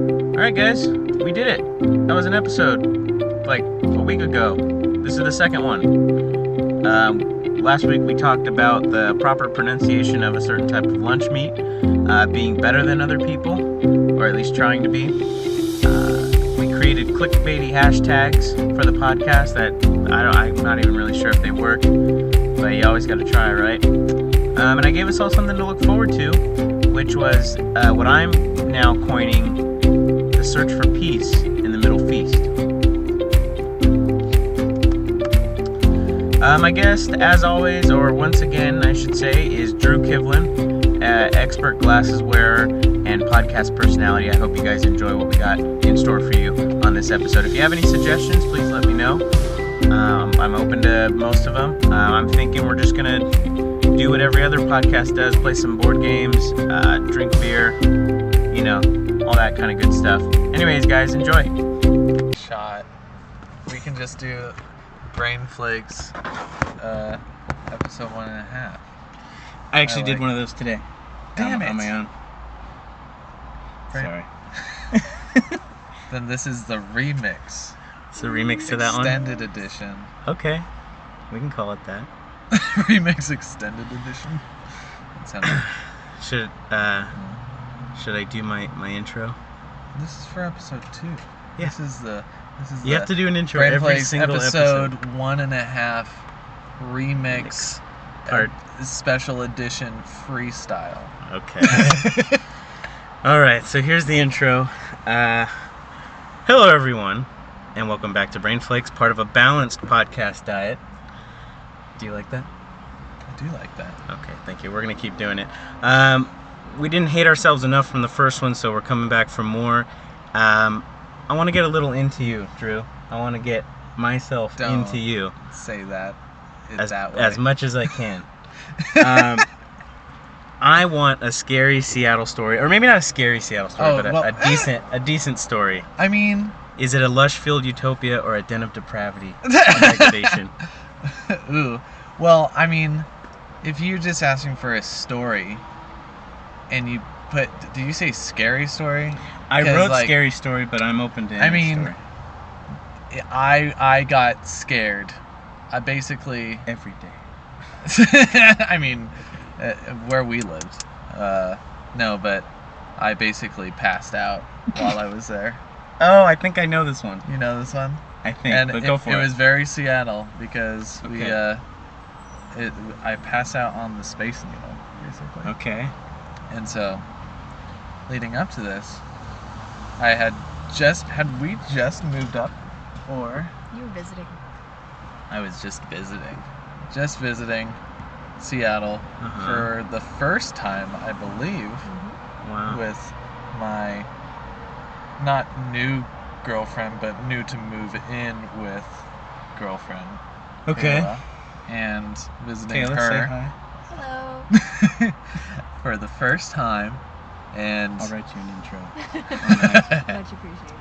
Alright guys, we did it. That was an episode like a week ago. This is the second one. Last week we talked about the proper pronunciation of a certain type of lunch meat being better than other people, or at least trying to be. We created clickbaity hashtags for the podcast that I'm not even really sure if they work, but you always got to try, right? And I gave us all something to look forward to, which was what I'm now coining the search for peace in the Middle Feast. My guest, as always, or once again, I should say, is Drew Kivlin, expert glasses wearer and podcast personality. I hope you guys enjoy what we got in store for you on this episode. If you have any suggestions, please let me know. I'm open to most of them. I'm thinking we're just going to do what every other podcast does, play some board games, drink beer, you know, all that kind of good stuff. Anyways, guys, enjoy. Shot. We can just do Brain Flakes, episode 1.5. I actually did one of those today. Damn it. On my own. Sorry. Then this is the remix. It's a remix to that one? Extended edition. Okay. We can call it that. Remix extended edition. That sounds like... Should I do my intro? This is for episode 2. Yeah. This is You have to do an intro Brain every Flakes single episode episode. 1.5 remix Part. special edition freestyle. Okay. Alright, so here's the intro. Hello everyone, and welcome back to Brain Flakes, part of a balanced podcast diet. Do you like that? I do like that. Okay, thank you. We're going to keep doing it. We didn't hate ourselves enough from the first one, so we're coming back for more. I want to get a little into you, Drew. I want to get myself Don't into you. Say that that way. As much as I can. I want a scary Seattle story, or maybe not a scary Seattle story, but a decent story. I mean, is it a lush-filled utopia or a den of depravity and degradation? Ooh. Well, I mean, if you're just asking for a story, and you put, did you say scary story? I wrote scary story, but I'm open to any story. I got scared. I basically every day. I mean, where we lived. No, but I basically passed out while I was there. Oh, I think I know this one. You know this one? I think. And but go for it. It was very Seattle because okay. I passed out on the Space Needle, basically. Okay. And so, leading up to this, had we just moved up, or you were visiting? I was just visiting. Just visiting Seattle for the first time, I believe. Wow. With my not new girlfriend, but new to move in with girlfriend. Okay. Kayla, and visiting Kayla, her. say hi. Hello. For the first time, and I'll write you an intro. Much appreciated.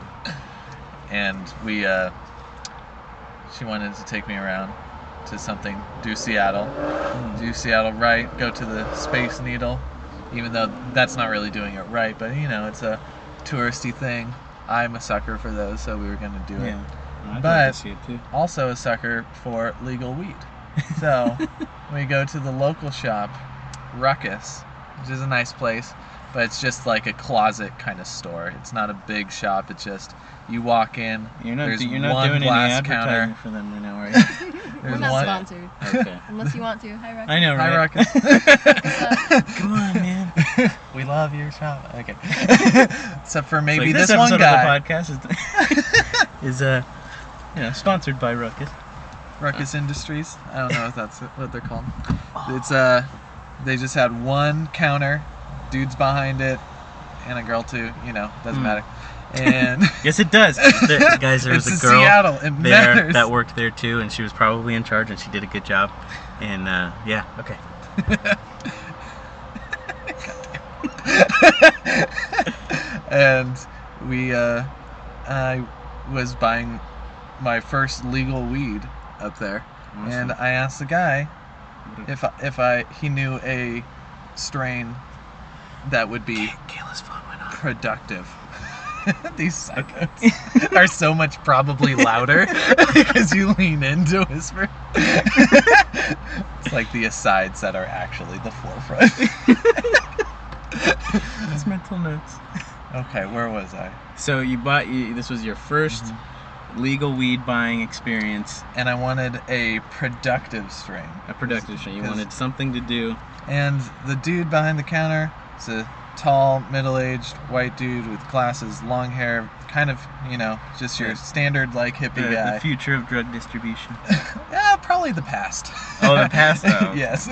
And we, she wanted to take me around to something, do Seattle right, go to the Space Needle, even though that's not really doing it right, but you know, it's a touristy thing. I'm a sucker for those, so we were going to do it. I'd but like to see it too. Also a sucker for legal weed. So we go to the local shop, Ruckus, which is a nice place, but it's just like a closet kind of store. It's not a big shop. It's just you walk in. You're not there's doing one any glass advertising counter for them right now, are you? We're not sponsored. Okay. Unless you want to. Hi, Ruckus. I know, right? Hi, Ruckus. Come on, man. We love your shop. Okay. Except for maybe this this one episode guy. of the podcast is sponsored by Ruckus. Ruckus Industries. I don't know if that's what they're called. It's they just had one counter, dudes behind it, and a girl too. You know, doesn't matter. And yes, it does. Guys, there was it's a girl Seattle. It there matters. that worked there too, and she was probably in charge, and she did a good job. And yeah, okay. And I was buying my first legal weed up there, awesome. And I asked the guy if he knew a strain that would be Kayla's phone went off. productive. These psychos are so much probably louder because you lean in to whisper. It's like the asides that are actually the forefront. It's mental notes. Okay, where was I? So this was your first legal weed buying experience. And I wanted a productive strain. A productive strain. You wanted something to do. And the dude behind the counter is a tall, middle-aged white dude with glasses, long hair, kind of, just your standard, like, hippie guy. The future of drug distribution. Yeah, probably the past. Oh, the past? Oh. Yes.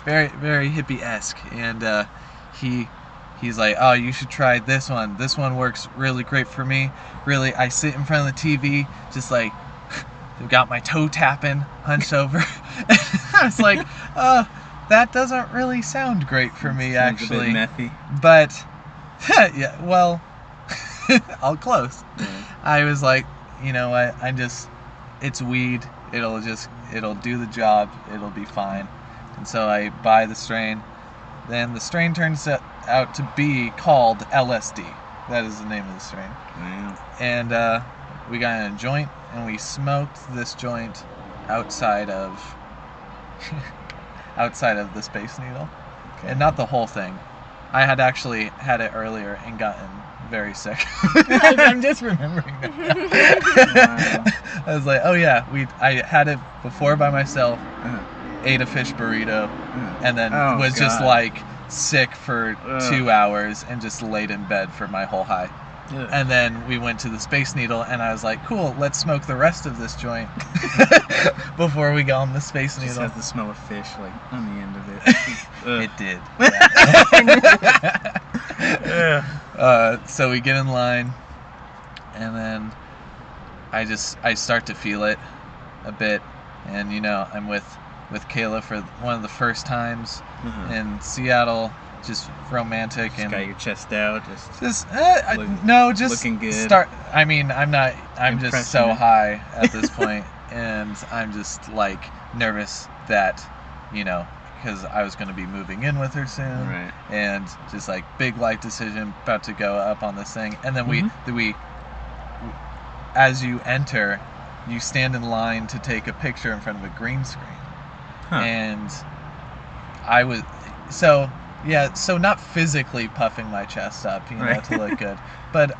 Very, very hippie-esque. And he's like, oh, you should try this one. This one works really great for me. Really, I sit in front of the TV, just like, got my toe tapping, hunched over. I was like, that doesn't really sound great for me, Sounds actually. A bit methy. But, yeah, well, all close. Mm-hmm. I was like, you know what, it's weed. It'll do the job. It'll be fine. And so I buy the strain. Then the strain turns out to be called LSD. That is the name of the strain. Wow. And we got in a joint, and we smoked this joint outside of the Space Needle. Okay. And not the whole thing. I had actually had it earlier and gotten very sick. I'm just remembering that. Wow. I was like, oh yeah, I had it before by myself, ate a fish burrito, and then was just like sick for 2 hours and just laid in bed for my whole high. Ugh. And then we went to the Space Needle, and I was like, cool, let's smoke the rest of this joint before we go on the Space Needle. It just has the smell of fish, like, on the end of it. It did. Yeah. So we get in line, and then I start to feel it a bit, and I'm with Kayla for one of the first times in Seattle. Just romantic Just and got your chest out, just looking good. I'm just so high at this point, and I'm just like nervous that, because I was going to be moving in with her soon, right. And just like big life decision, about to go up on this thing, and then we as you enter, you stand in line to take a picture in front of a green screen, and I was so not physically puffing my chest up, right. to look good, but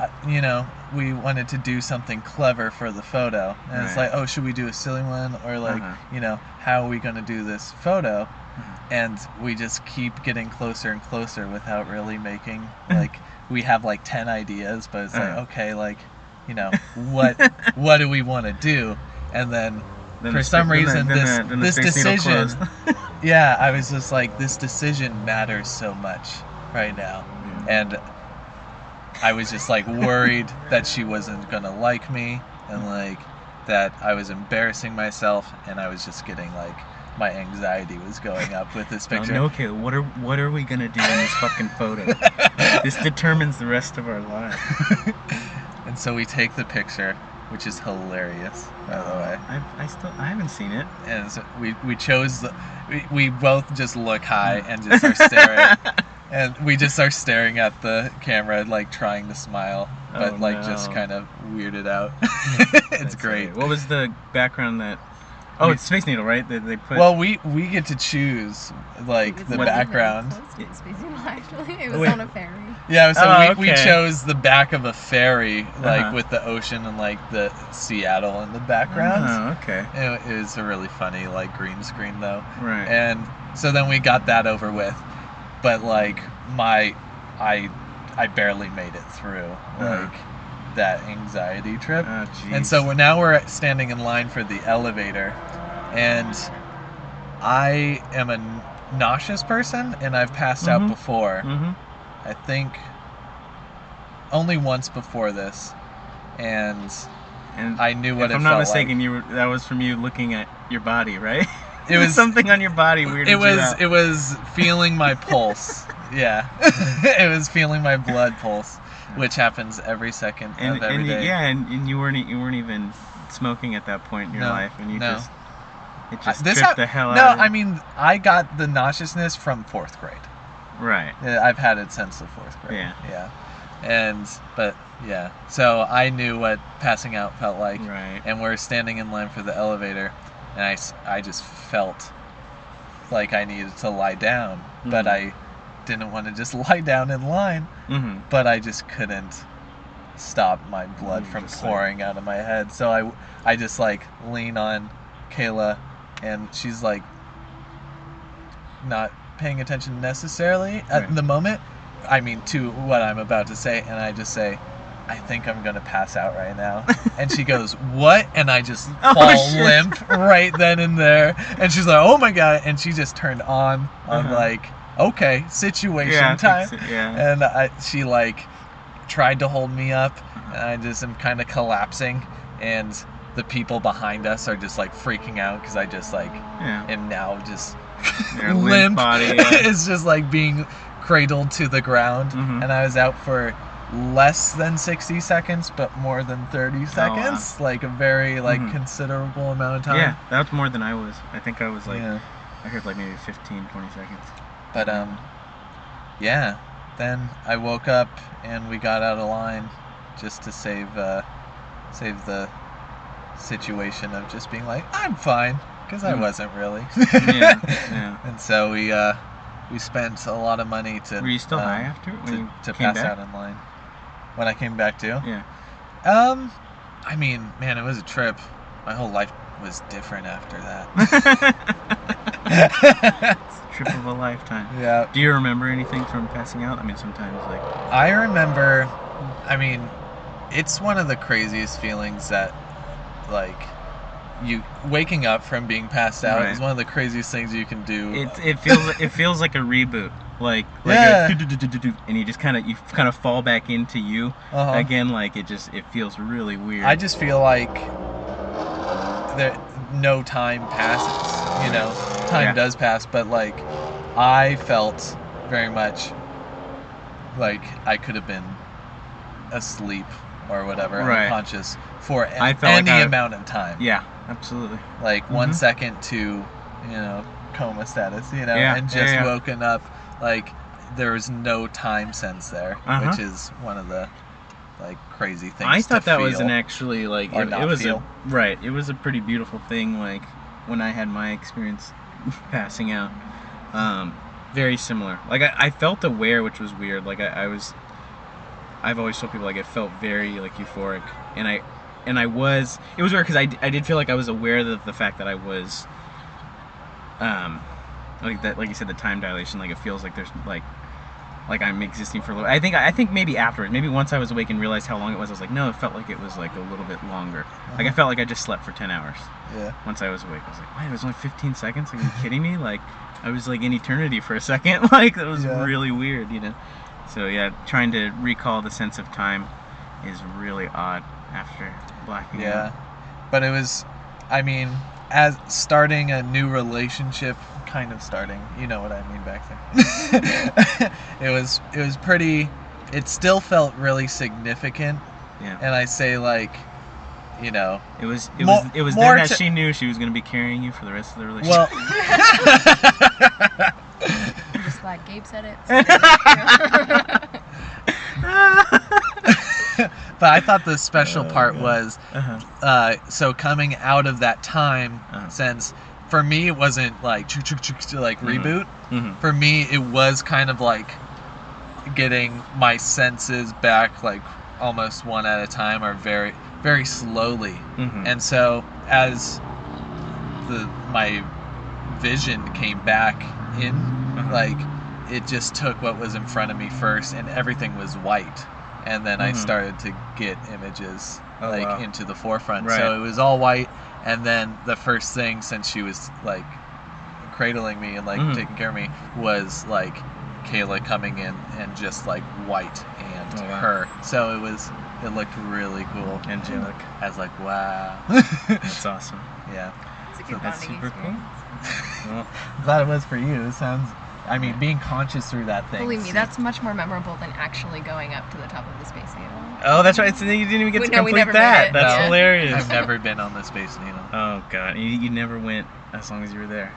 we wanted to do something clever for the photo, and right. It's like, oh, should we do a silly one, or like, how are we going to do this photo? And we just keep getting closer and closer without really making, like, we have like 10 ideas, but it's like, okay, like, what do we want to do? And then for some reason, this decision, yeah, I was just like, this decision matters so much right now. And I was just like worried that she wasn't going to like me, and like that I was embarrassing myself, and I was just getting like, my anxiety was going up with this picture. No, okay, what are we going to do in this fucking photo? This determines the rest of our lives. And so we take the picture, which is hilarious, by the way. I haven't seen it. And so we chose we both just look high and just are staring. And we just are staring at the camera, like trying to smile, but just kind of weirded out. It's great. What was the background that? Oh, it's Space Needle, right? They put. Well, we get to choose like the background. Space Needle, actually, it was on a ferry. Yeah, so okay. we chose the back of a ferry, like with the ocean and like the Seattle in the background. Oh, okay. It was a really funny like green screen though. Right. And so then we got that over with, but like I barely made it through like that anxiety trip. Oh, and so we're standing in line for the elevator, and I am a nauseous person, and I've passed out before. I think only once before this, and I knew what it felt like. If I'm not mistaken, that was from you looking at your body, right? It was something on your body weirded you out. It was feeling my pulse. Yeah, it was feeling my blood pulse, which happens every second of every day. Yeah, and you weren't even smoking at that point in your life, and it just tripped the hell out of you. No, I mean, I got the nauseousness from 4th grade. Right. I've had it since the 4th grade. Yeah. Yeah. But Yeah. So I knew what passing out felt like. Right. And we're standing in line for the elevator, and I just felt like I needed to lie down, but I didn't want to just lie down in line, but I just couldn't stop my blood from pouring out of my head. So I just like lean on Kayla, and she's like not paying attention necessarily at the moment. I mean, to what I'm about to say, and I just say, I think I'm gonna pass out right now. And she goes, what? And I just fall limp right then and there. And she's like, oh my God. And she just turned on. I'm like, okay, situation time. And she like tried to hold me up, and I just am kind of collapsing. And the people behind us are just like freaking out because I just like am now just limp. Body, it's just like being cradled to the ground. And I was out for less than 60 seconds, but more than 30 seconds. Like a very considerable amount of time. Yeah, that's more than I was. I think I was like, I heard like maybe 15, 20 seconds. But yeah, then I woke up and we got out of line just to save the situation of just being like, I'm fine, because I wasn't really. And so we spent a lot of money to. Were you still high after to pass out in line? When I came back to? Yeah. I mean, man, it was a trip. My whole life was different after that. It's a trip of a lifetime. Yeah. Do you remember anything from passing out? I mean, sometimes like. I remember. I mean, it's one of the craziest feelings that, like, you waking up from being passed out is one of the craziest things you can do. It feels like a reboot. Like and you just kind of fall back into you again. Like it feels really weird. I just feel like that no time passes. You know, time does pass, but like I felt very much like I could have been asleep or whatever, unconscious for any amount of time. Yeah, absolutely. Like 1 second to coma status, and just woken up. Like there was no time sense there, which is one of the like crazy things. I thought that was an actually like it was it was a pretty beautiful thing. Like when I had my experience passing out, very similar. Like I felt aware, which was weird. Like I've always told people like it felt very like euphoric, and it was weird because I did feel like I was aware of the fact that I was like that, like you said, the time dilation, like it feels like there's like I'm existing for a little. I think maybe afterwards, maybe once I was awake and realized how long it was, I was like, no, it felt like it was like a little bit longer. Like I felt like I just slept for 10 hours. Yeah. Once I was awake, I was like, wait, it was only 15 seconds? Like, are you kidding me? Like I was like in eternity for a second. Like that was really weird, So yeah, trying to recall the sense of time is really odd after blacking out. Yeah, but it was, I mean, as starting a new relationship, kind of starting, you know what I mean back then. it was pretty, it still felt really significant. Yeah. And I say like, it was then that she knew she was going to be carrying you for the rest of the relationship. I'm just glad Gabe said it. But I thought the special part was, so coming out of that time sense, for me it wasn't like reboot. For me it was kind of like getting my senses back, like almost one at a time, or very, very slowly. And so as my vision came back in, like it just took what was in front of me first, and everything was white. And then I started to get images into the forefront. Right. So it was all white. And then the first thing, since she was like cradling me and like taking care of me, was like Kayla coming in and just like white and her. So it looked really cool. Angelic. I was like, wow. That's awesome. Yeah. It's a good That's bonding super experience. cool. Well, Glad it was for you. It sounds, I mean, being conscious through that thing. Believe me, that's much more memorable than actually going up to the top of the Space Needle. oh, that's right. So you didn't even get to We complete never that. made it. That's No. hilarious. I've never been on the Space Needle. Oh god, you never went as long as you were there.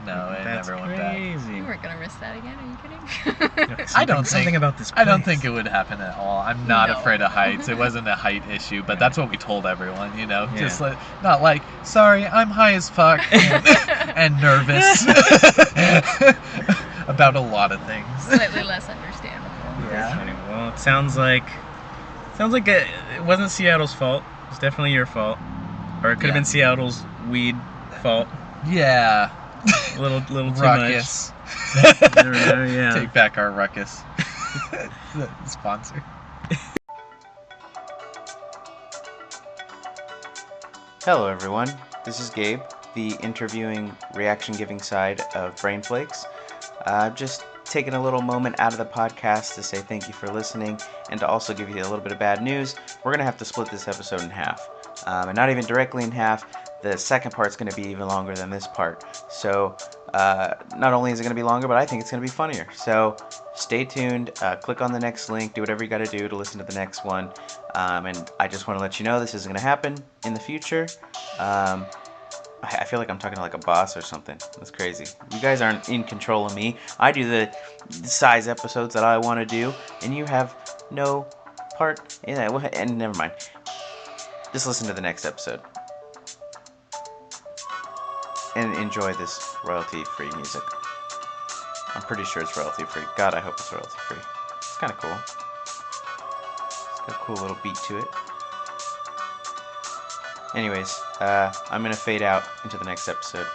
No, it That's never went bad. crazy. You weren't gonna risk that again? Are you kidding? I don't think something about this. I don't place. think it would happen at all. I'm not No. afraid of heights. It wasn't a height issue, but that's what we told everyone, Yeah. Just not like, sorry, I'm high as fuck and nervous about a lot of things. Slightly less understandable. Yeah. Funny. Well, it sounds like it wasn't Seattle's fault. It's definitely your fault, or it could have been Seattle's weed fault. Yeah. A little too Ruckus. much. Never know, yeah. Take back our ruckus. The sponsor. Hello everyone, this is Gabe, the interviewing, reaction-giving side of Brain Flakes. Just taking a little moment out of the podcast to say thank you for listening, and to also give you a little bit of bad news. We're going to have to split this episode in half, and not even directly in half. The second part's going to be even longer than this part, so not only is it going to be longer, but I think it's going to be funnier. So stay tuned, click on the next link, do whatever you got to do to listen to the next one, and I just want to let you know this is going to happen in the future. I feel like I'm talking to like a boss or something. That's crazy. You guys aren't in control of me. I do the size episodes that I want to do, and you have no part in that. And never mind. Just listen to the next episode. And enjoy this royalty-free music. I'm pretty sure it's royalty-free. God, I hope it's royalty-free. It's kind of cool. It's got a cool little beat to it. Anyways, I'm going to fade out into the next episode.